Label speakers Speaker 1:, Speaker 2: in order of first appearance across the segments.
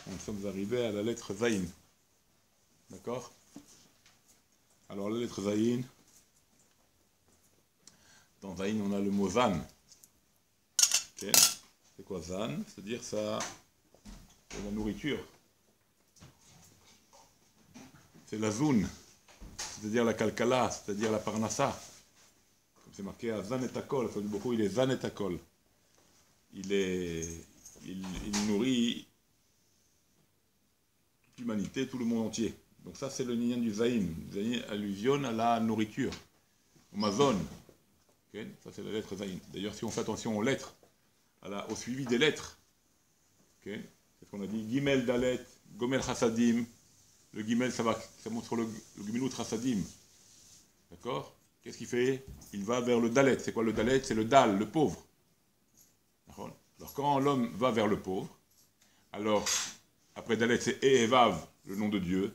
Speaker 1: nous sommes arrivés à la lettre Zayin. D'accord? Alors la lettre Zayin, dans Zayin on a le mot Zan. Okay. C'est quoi Zan? C'est-à-dire ça, c'est la nourriture. C'est la zoun, c'est-à-dire la kalkala, c'est-à-dire la parnassa. Comme c'est marqué à Zan et Akol, beaucoup il est Zan et Akol. Il nourrit toute l'humanité, tout le monde entier. Donc ça c'est le niyan du Zayin. Zayin allusionne à la nourriture, au mazon. Okay. Ça c'est la lettre Zayin. D'ailleurs si on fait attention aux lettres, au suivi des lettres, okay. C'est ce qu'on a dit, Gimel Dalet, Gomel Chassadim. Le Gimel ça montre sur le Gimilut Chassadim. D'accord? Qu'est-ce qu'il fait? Il va vers le Dalet. C'est quoi le Dalet? C'est le Dal, le pauvre. Alors quand l'homme va vers le pauvre, alors après Dalet c'est Evav, le nom de Dieu.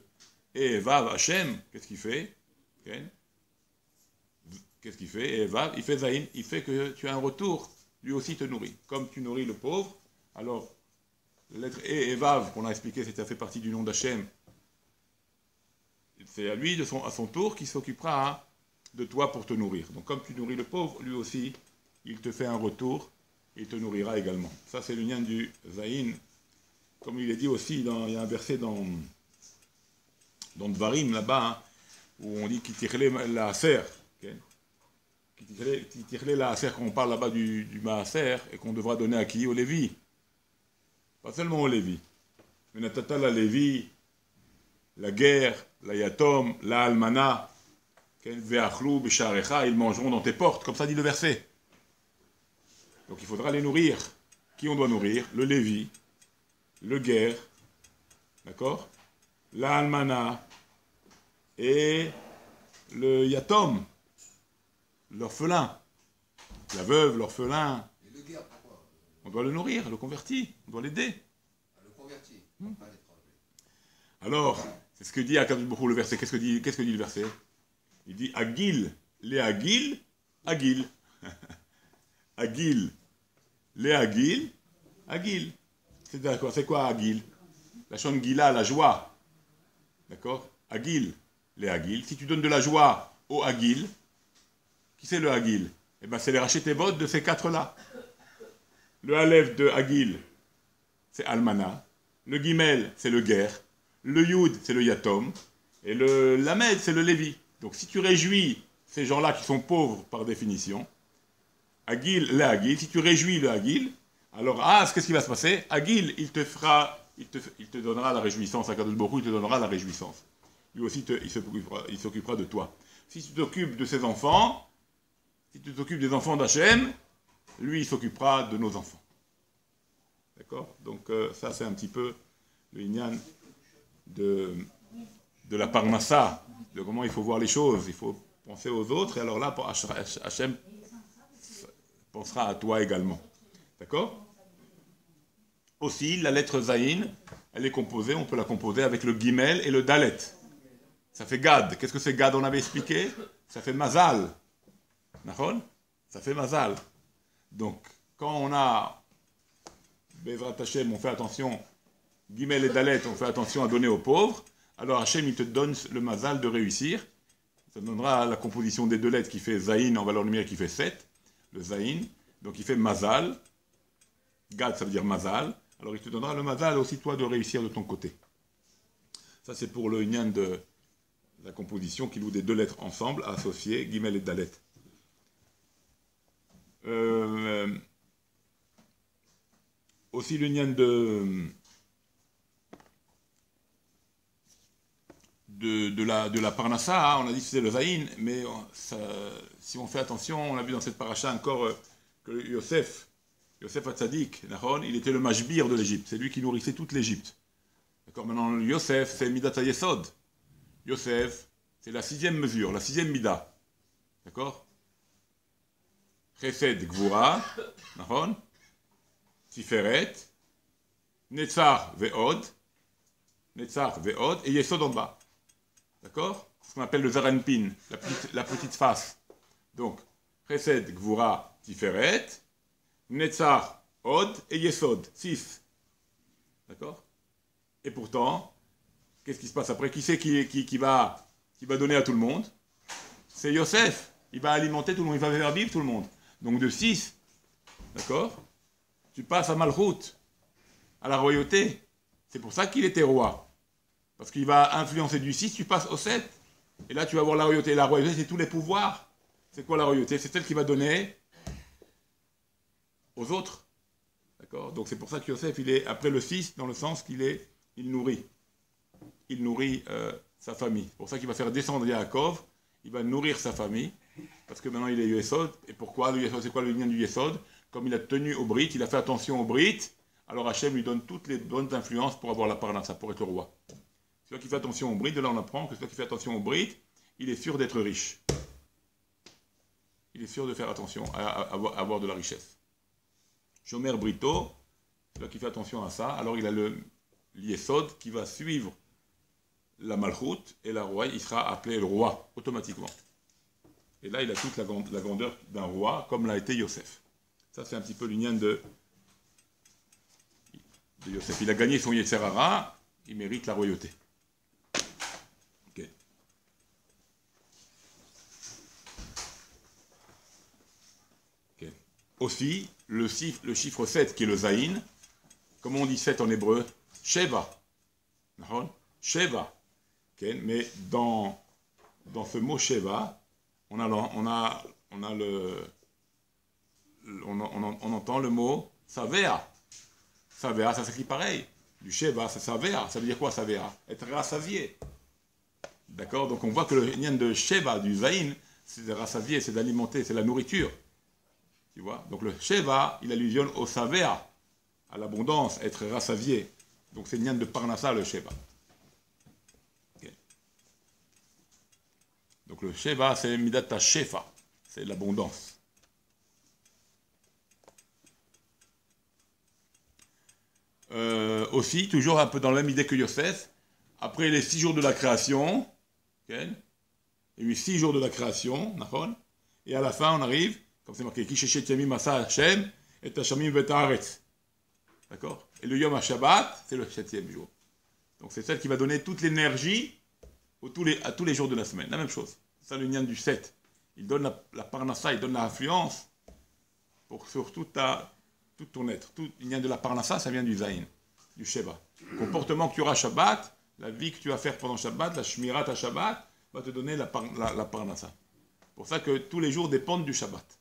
Speaker 1: Evav Hachem, qu'est-ce qu'il fait? Okay. Qu'est-ce qu'il fait? Evav, il fait Zayin, il fait que tu as un retour, lui aussi te nourrit. Comme tu nourris le pauvre, alors la lettre Evav qu'on a expliqué, ça fait partie du nom d'Hachem. C'est à lui, à son tour, qui s'occupera de toi pour te nourrir. Donc comme tu nourris le pauvre, lui aussi, il te fait un retour, il te nourrira également. Ça c'est le lien du Zayin. Comme il est dit aussi, il y a un verset dans Dvarim là-bas, hein, où on dit qu'il tirlait la aser. Qu'il tirlait la aser, quand on parle là-bas du maaser, et qu'on devra donner à qui? Au Lévi. Pas seulement au Lévi. Mais Natata la Lévi, la guerre, la yatom, la almana, ve'achlou b'sharecha, ils mangeront dans tes portes, comme ça dit le verset. Donc il faudra les nourrir. Qui on doit nourrir? Le Lévi, le guerre, d'accord? La almana et le yatom, l'orphelin, la veuve, l'orphelin.
Speaker 2: Et le guerre, pourquoi?
Speaker 1: On doit le nourrir, le converti, on doit l'aider.
Speaker 2: Le converti, pas l'étranger.
Speaker 1: Alors, c'est ce que dit Akadosh Baruch Hu, le verset. Qu'est-ce que dit le verset? Il dit Agil, les Agil, Agil. Agil, les Agil, Agil. C'est quoi Agil? La Shon Gila, la joie. D'accord? Agil, les Agil. Si tu donnes de la joie au Agil, qui c'est le Agil? Eh bien, c'est les Rachetevot de ces quatre-là. Le Aleph de Agil, c'est Almana. Le Gimel, c'est le Guerre. Le Yud, c'est le Yatom. Et le Lamed, c'est le Lévi. Donc, si tu réjouis ces gens-là qui sont pauvres par définition, Agil, le Agil, si tu réjouis le Agil, alors, qu'est-ce qui va se passer? Agil, il te donnera la réjouissance. Akadosh Baruch Hu, il te donnera la réjouissance. Lui aussi, il s'occupera de toi. Si tu t'occupes de ses enfants, si tu t'occupes des enfants d'Hachem, lui, il s'occupera de nos enfants. D'accord? Donc, ça, c'est un petit peu le inyan de la parnassa, de comment il faut voir les choses. Il faut penser aux autres, et alors là, Hachem pensera à toi également. D'accord? Aussi, la lettre Zayin, elle est composée, on peut la composer avec le Gimel et le Dalet. Ça fait Gad. Qu'est-ce que c'est Gad? On avait expliqué. Ça fait Mazal. D'accord? Ça fait Mazal. Donc, quand on a Bezrat Hashem, on fait attention, Gimel et Dalet, on fait attention à donner aux pauvres, alors Hashem, il te donne le Mazal de réussir. Ça donnera la composition des deux lettres qui fait Zayin en valeur numérique qui fait 7, le Zayin. Donc, il fait Mazal. Gad, ça veut dire Mazal. Alors, il te donnera le Mazal aussi, toi, de réussir de ton côté. Ça, c'est pour le Inyan de la composition qui loue des deux lettres ensemble, associées, Gimel et Dalet. Aussi l'union de la parnassa, on a dit que c'était le Zayin, mais si on fait attention, on a vu dans cette paracha encore que Yosef Hatzadik, il était le mashbir de l'Égypte, c'est lui qui nourrissait toute l'Égypte. D'accord, maintenant Yosef, c'est Midat HaYesod. Yosef, c'est la 6e mesure, la 6e Mida. D'accord? Chesed Gvura, Tiferet, Netzar Ve'od, et Yesod en bas. D'accord? Ce qu'on appelle le Zaranpin, la petite face. Donc, Chesed Gvura, Tiferet, Netzar, Od et Yesod, 6. D'accord? Et pourtant, qu'est-ce qui se passe après? Qui c'est qui va donner à tout le monde? C'est Yosef. Il va alimenter tout le monde, il va faire vivre tout le monde. Donc de 6, d'accord? Tu passes à Malchut, à la royauté. C'est pour ça qu'il était roi. Parce qu'il va influencer du 6, tu passes au 7. Et là, tu vas voir la royauté. La royauté, c'est tous les pouvoirs. C'est quoi la royauté? C'est celle qui va donner aux autres. D'accord? Donc c'est pour ça que Yosef, il est après le 6, dans le sens il nourrit. Il nourrit sa famille. C'est pour ça qu'il va faire descendre Yaakov. Il va nourrir sa famille. Parce que maintenant, il est Yesod. Et pourquoi le Yesod? C'est quoi le lien du Yesod? Comme il a tenu au Brit, il a fait attention au Brit, alors Hachem lui donne toutes les bonnes influences pour avoir la parnassa, pour être le roi. Celui qui fait attention au Brit, de là on apprend que celui qui fait attention au Brit, il est sûr d'être riche. Il est sûr de faire attention à avoir de la richesse. Shomer Brito, celui qui fait attention à ça, alors il a le Yesod qui va suivre la Malchut, et la roi, il sera appelé le roi, automatiquement. Et là, il a toute la grandeur d'un roi, comme l'a été Yosef. Ça, c'est un petit peu l'union de Yosef. Il a gagné son Yetzer Hara, il mérite la royauté. Okay. Okay. Aussi, le chiffre 7, qui est le Zayin, comment on dit 7 en hébreu? Sheva. Sheva. Okay. Mais dans ce mot Sheva, on entend le mot Savea. Savea, ça s'écrit pareil. Du Sheva, c'est Savea. Ça veut dire quoi, Savea? Être rassasié. D'accord? Donc on voit que le lien de Sheva, du Zayin, c'est de rassasier, c'est d'alimenter, c'est la nourriture. Tu vois? Donc le Sheva, il allusionne au Savea, à l'abondance, être rassasié. Donc c'est le lien de Parnassa, le Sheva. Okay. Donc le Sheva, c'est Midata Shefa, c'est l'abondance. Aussi, toujours un peu dans la même idée que Yosef, après les 6 jours de la création, okay, il y a eu 6 jours de la création, et à la fin on arrive, comme c'est marqué, Kisheshet Yamim Asa Hashem, et Hashamim Vetaaretz. D'accord? Et le Yom HaShabbat, c'est le 7e jour. Donc c'est celle qui va donner toute l'énergie à tous les jours de la semaine. La même chose. C'est ça le lien du 7. Il donne la parnassa, il donne l'influence sur tout ton être. Tout le lien de la parnassa, ça vient du Zayin, du Sheva. Le comportement que tu auras Shabbat, la vie que tu vas faire pendant Shabbat, la Shmirat à Shabbat, va te donner la parnassa. C'est pour ça que tous les jours dépendent du Shabbat.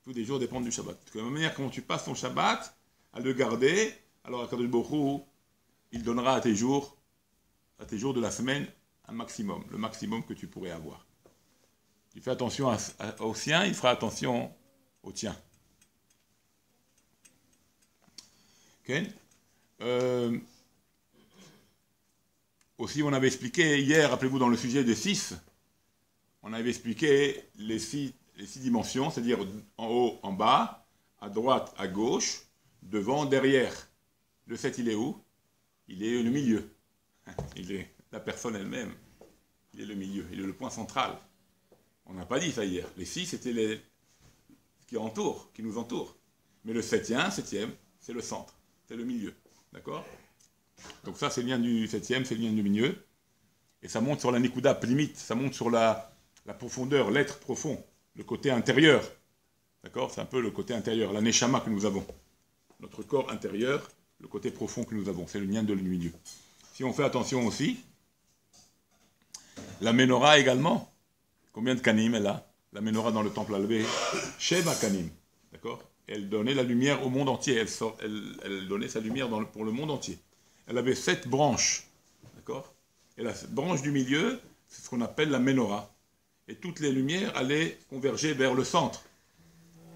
Speaker 1: Tous les jours dépendent du Shabbat. De la même manière, quand tu passes ton Shabbat, à le garder, alors Akadosh Baruch Hu, il donnera à tes jours de la semaine un maximum, le maximum que tu pourrais avoir. Tu fais attention au sien, il fera attention au tien. Okay. Aussi, on avait expliqué hier, rappelez-vous, dans le sujet des 6, on avait expliqué les 6 dimensions, c'est-à-dire en haut, en bas, à droite, à gauche, devant, derrière. Le 7, il est où? Il est le milieu. Il est la personne elle-même. Il est le milieu. Il est le point central. On n'a pas dit ça hier. Les 6, c'était ce qui nous entoure. Mais le 7e, c'est le centre. C'est le milieu. D'accord? Donc ça, c'est le lien du 7e, c'est le lien du milieu. Et ça monte sur la Nikuda limite. Ça monte sur la profondeur, l'être profond, le côté intérieur. D'accord? C'est un peu le côté intérieur, la Neshama que nous avons. Notre corps intérieur, le côté profond que nous avons. C'est le lien de milieu. Si on fait attention aussi, la Ménorah également. Combien de Kanim elle a? La Ménorah dans le temple Alvé, Sheva Kanim. D'accord? Elle donnait la lumière au monde entier. Elle donnait sa lumière pour le monde entier. Elle avait 7 branches. D'accord? Et la branche du milieu, c'est ce qu'on appelle la Ménorah. Et toutes les lumières allaient converger vers le centre.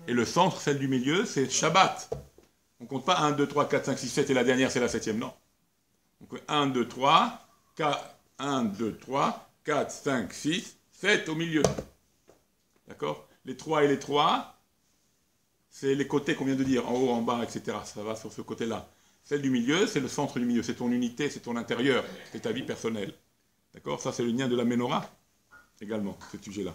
Speaker 1: Et le centre, celle du milieu, c'est Shabbat. On ne compte pas 1, 2, 3, 4, 5, 6, 7 et la dernière, c'est la 7e. Non. Donc 1, 2, 3, 4, 5, 6, 7 au milieu. D'accord? Les 3 et les 3, c'est les côtés qu'on vient de dire, en haut, en bas, etc. Ça va sur ce côté-là. Celle du milieu, c'est le centre du milieu, c'est ton unité, c'est ton intérieur, c'est ta vie personnelle. D'accord? Ça, c'est le lien de la Ménorah, également, ce sujet-là.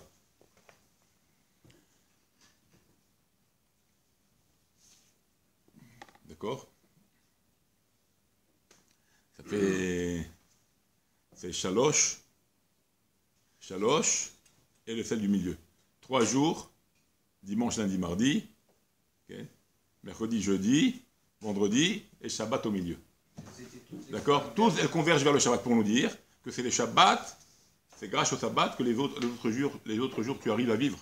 Speaker 1: D'accord? c'est Shalosh, et le sel du milieu. 3 jours, dimanche, lundi, mardi, okay. Mercredi, jeudi, vendredi, et Shabbat au milieu. D'accord? Tous, elles convergent vers le Shabbat pour nous dire que c'est les Shabbats, c'est grâce au Shabbat que les autres jours tu arrives à vivre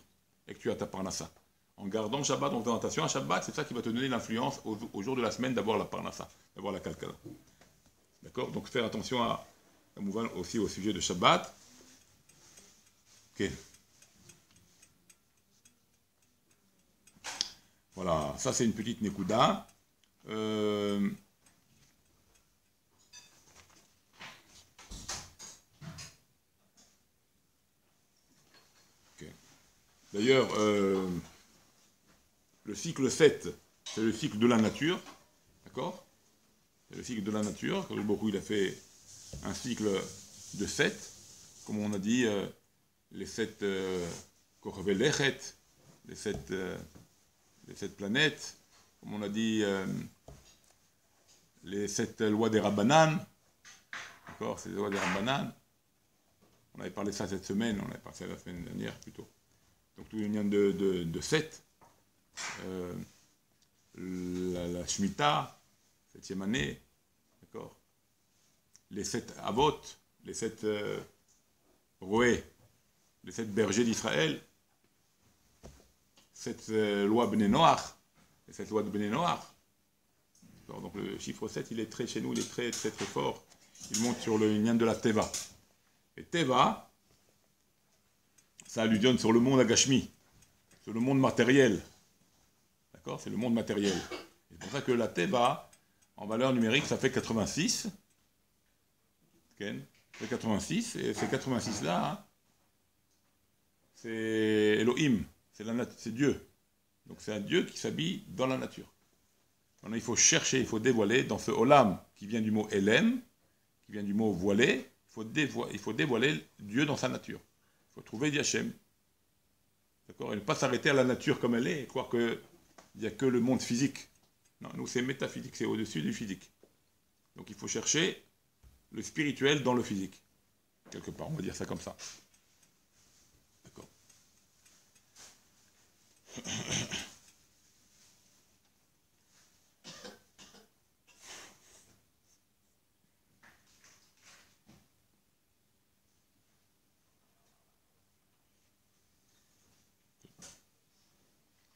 Speaker 1: et que tu as ta parnassa. En gardant le Shabbat, en faisant attention à Shabbat, c'est ça qui va te donner l'influence au jour de la semaine d'avoir la parnassa, d'avoir la kalkala. D'accord? Donc faire attention à aussi au sujet de Shabbat. Ok. Voilà, ça c'est une petite nekuda. D'ailleurs, le cycle 7, c'est le cycle de la nature, d'accord? C'est le cycle de la nature. Quand beaucoup il a fait un cycle de 7, comme on a dit, les 7 Kochavelechet, les 7 planètes, comme on a dit, les 7 lois des Rabbanan, d'accord? C'est les lois des Rabbanan. On avait parlé de ça cette semaine, on avait parlé de ça la semaine dernière plutôt. Donc tout l'union de 7, la Shemitah, 7e année, d'accord, les 7 Avot, les 7 Roé, les 7 bergers d'Israël, 7 lois Bnei Noach, les 7 lois de Bnei Noach. Donc le chiffre 7, il est très, chez nous, il est très, très, très fort. Il monte sur le lien de la Teva. Et Teva, ça allusionne sur le monde agashmi, sur le monde matériel. D'accord? C'est le monde matériel. C'est pour ça que la Teva, en valeur numérique, ça fait 86. Okay? Ça fait 86, et ces 86-là, hein, c'est Elohim, c'est Dieu. Donc c'est un Dieu qui s'habille dans la nature. Maintenant, il faut chercher, il faut dévoiler dans ce Olam, qui vient du mot Elem, qui vient du mot voilé, il faut dévoiler Dieu dans sa nature. Il faut trouver Diachem. D'accord? Et ne pas s'arrêter à la nature comme elle est et croire qu'il n'y a que le monde physique. Non, nous c'est métaphysique, c'est au-dessus du physique. Donc il faut chercher le spirituel dans le physique. Quelque part, on va dire ça comme ça. D'accord?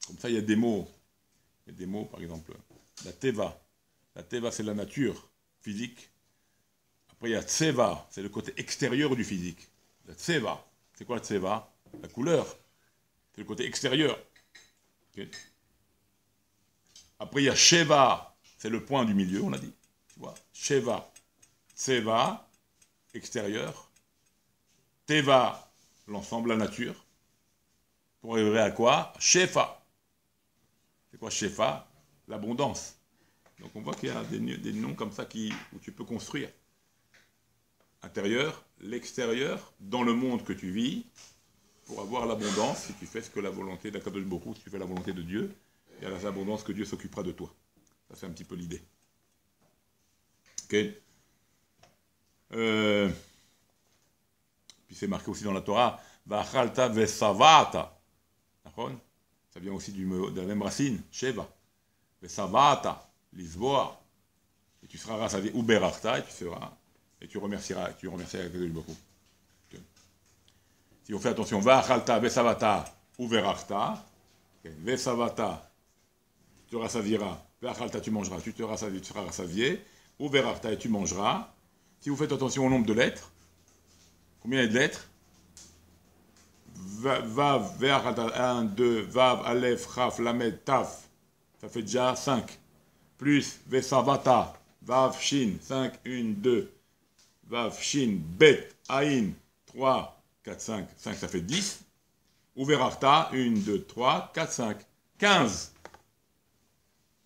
Speaker 1: Comme ça, il y a des mots. Il y a des mots, par exemple, la Teva. La Teva, c'est la nature physique. Après, il y a Tseva, c'est le côté extérieur du physique. La Tseva, c'est quoi la Tseva? La couleur. C'est le côté extérieur. Okay. Après, il y a Sheva, c'est le point du milieu, on a dit. Tu vois? Sheva, Tseva, extérieur. Teva, l'ensemble, la nature. Pour arriver à quoi? Shefa. C'est quoi Shefa? L'abondance. Donc on voit qu'il y a des noms comme ça où tu peux construire. Intérieur, l'extérieur, dans le monde que tu vis, pour avoir l'abondance, si tu fais ce que la volonté d'Akadosh Baruch Hu, si tu fais la volonté de Dieu, il y a l'abondance que Dieu s'occupera de toi. Ça c'est un petit peu l'idée. Ok. Puis c'est marqué aussi dans la Torah, Va'achalta ve'savata. Ça vient aussi de la même racine, Sheva. Vesavata, lisboa. Et tu seras rassasié, ou berachta, et tu remercieras Akadosh Baruch Hu. Si on fait attention, Va'achalta vesavata, ou berachta. Vesavata, tu te rassasieras. Va'achalta, tu mangeras, tu seras rassasié. Ou berachta, et tu mangeras. Si vous faites attention au nombre de lettres, combien il y a de lettres? Vav, 1, 2, Vav, Aleph, Chaf, Lamed, Taf, ça fait déjà 5. Plus Vesavata, Vav, Shin, 5, 1, 2, Vav, Shin, Bet, Aïn, 3, 4, 5, 5, ça fait 10. Uverachta, 1, 2, 3, 4, 5, 15.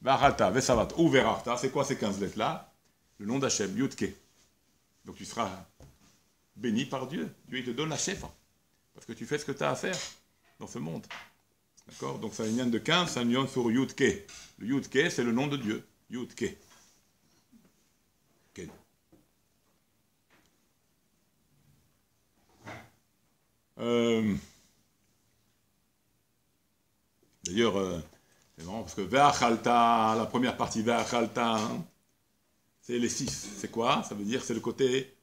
Speaker 1: Varata, Vesavata, Uverachta, c'est quoi ces 15 lettres-là? Le nom d'Hachem, Yudke. Donc tu seras béni par Dieu. Dieu, il te donne la chef. Parce que tu fais ce que tu as à faire dans ce monde. D'accord? Donc, c'est un lien de 15, c'est un lien sur Yudke. Le Yudke, c'est le nom de Dieu. Yudke. Okay. D'ailleurs, c'est marrant parce que Ve'achalta, la première partie Ve'achalta, hein, c'est les 6. C'est quoi? Ça veut dire c'est le côté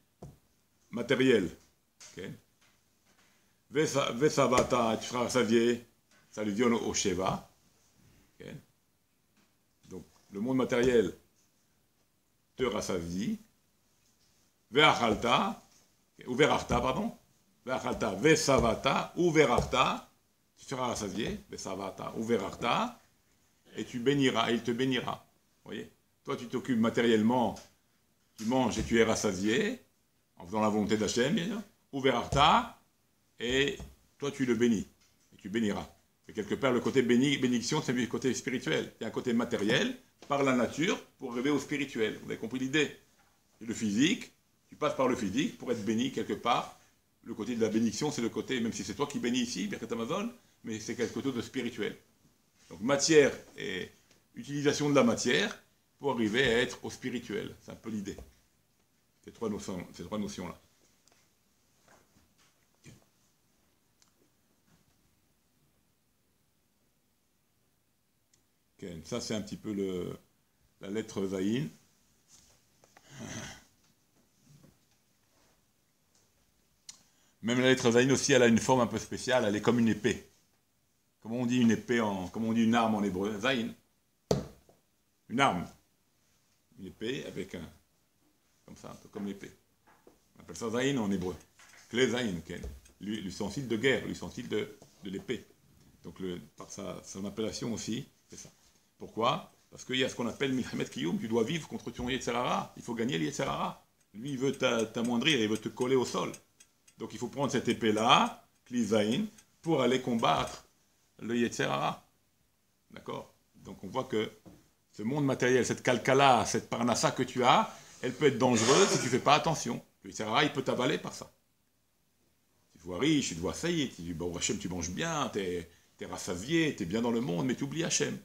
Speaker 1: matériel. Okay. Ve'savata, tu feras rassasier, ça lui vient au Sheva. Okay. Donc, le monde matériel te rassasie. Ve'achalta, ou Ve'rachta, pardon. Ve'achalta, Ve'savata, ou Ve'rachta, tu seras rassasié, Ve'savata, ou Ve'rachta, et tu béniras, et il te bénira. Vous voyez? Toi, tu t'occupes matériellement, tu manges et tu es rassasié, en faisant la volonté d'Hachem, bien sûr, ou Ve'rachta, et toi, tu le bénis, et tu béniras. Et quelque part, le côté bénédiction, c'est le côté spirituel. Il y a un côté matériel, par la nature, pour arriver au spirituel. Vous avez compris l'idée? Et le physique, tu passes par le physique pour être béni quelque part. Le côté de la bénédiction, c'est le côté, même si c'est toi qui bénis ici, Birkat Amazon, mais c'est quelque chose de spirituel. Donc matière et utilisation de la matière pour arriver à être au spirituel. C'est un peu l'idée. Ces trois notions-là. Okay. Ça, c'est un petit peu la lettre Zayin. Même la lettre Zayin aussi, elle a une forme un peu spéciale, elle est comme une épée. Comment on dit une épée comment on dit une arme en hébreu? Zayin. Une arme. Une épée avec un... comme ça, un peu comme l'épée. On appelle ça Zayin en hébreu. Clé Zayin, l'ustensile de guerre, l'ustensile de l'épée. Donc par son appellation aussi, c'est ça. Pourquoi? Parce qu'il y a ce qu'on appelle Milchemet Kiyum, tu dois vivre contre ton Yetzer Hara. Il faut gagner le Yetzer Hara. Lui, il veut t'amoindrir, il veut te coller au sol. Donc il faut prendre cette épée-là, Kli Zayin, pour aller combattre le Yetzer Hara. D'accord? Donc on voit que ce monde matériel, cette kalkala, cette parnassa que tu as, elle peut être dangereuse si tu ne fais pas attention. Le Yetzer Hara, il peut t'avaler par ça. Tu te vois riche, tu te vois saillie, tu dis, bon, Hachem, tu manges bien, tu es rassasié, tu es bien dans le monde, mais tu oublies Hachem.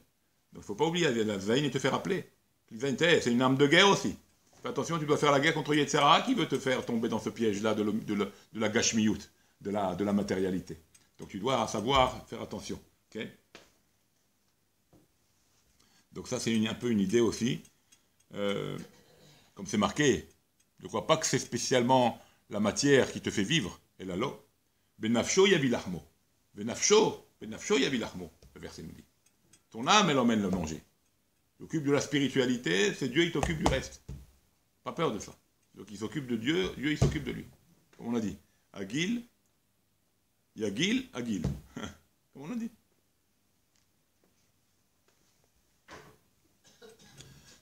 Speaker 1: Donc il ne faut pas oublier, la Zayin, il te fait rappeler. C'est une arme de guerre aussi. Fais attention, tu dois faire la guerre contre Yetzer Hara qui veut te faire tomber dans ce piège-là de la gashmiyut, de la matérialité. Donc tu dois savoir faire attention. Okay? Donc ça, c'est un peu une idée aussi. Comme c'est marqué, je ne crois pas que c'est spécialement la matière qui te fait vivre, et la lo. Benafsho yavilachmo. Benafsho yavilachmo, le verset nous dit. Ton âme, elle emmène le manger. Tu t'occupes de la spiritualité, c'est Dieu, il t'occupe du reste. Pas peur de ça. Donc il s'occupe de Dieu, Dieu il s'occupe de lui. Comme on a dit. Agil, Yagil, Agil. Comme on a dit.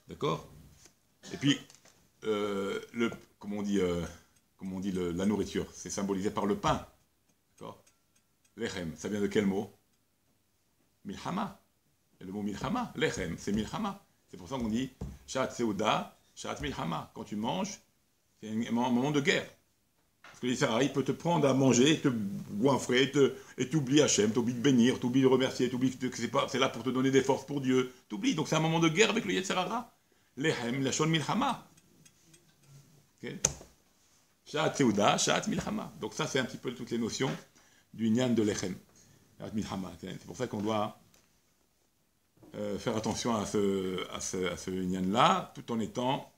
Speaker 1: D'accord? Et puis, comme on dit la nourriture, c'est symbolisé par le pain. D'accord? Lechem, ça vient de quel mot? Milchama. Et le mot milchama, lechem, c'est milchama. C'est pour ça qu'on dit Shat Seuda, Shat Milchama. Quand tu manges, c'est un moment de guerre. Parce que l'Yetzer Hara, il peut te prendre à manger, te goinfrer, et t'oublies Hachem, t'oublies de bénir, t'oublies de remercier, t'oublies que c'est là pour te donner des forces pour Dieu. T'oublies. Donc c'est un moment de guerre avec le Yetzer Hara. Lechem, Lashon Milchama. Shat Seuda, Shat Milchama. Donc ça, c'est un petit peu toutes les notions du Nyan de Lechem. Shat Milchama. C'est pour ça qu'on doit faire attention à ce Nyan-là, tout en étant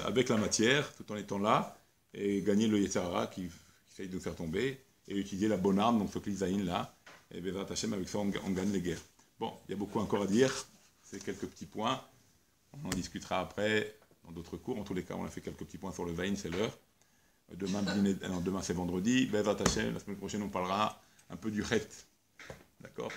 Speaker 1: avec la matière, tout en étant là, et gagner le Yetzer Hara qui essaye de nous faire tomber, et utiliser la bonne arme, donc ce Kli Zayin là, et Bezrat Hashem, avec ça on gagne les guerres. Bon, il y a beaucoup encore à dire, c'est quelques petits points, on en discutera après dans d'autres cours, en tous les cas on a fait quelques petits points sur le Zayin, c'est l'heure. Demain c'est vendredi, Bezrat Hashem, la semaine prochaine on parlera un peu du Chet, d'accord?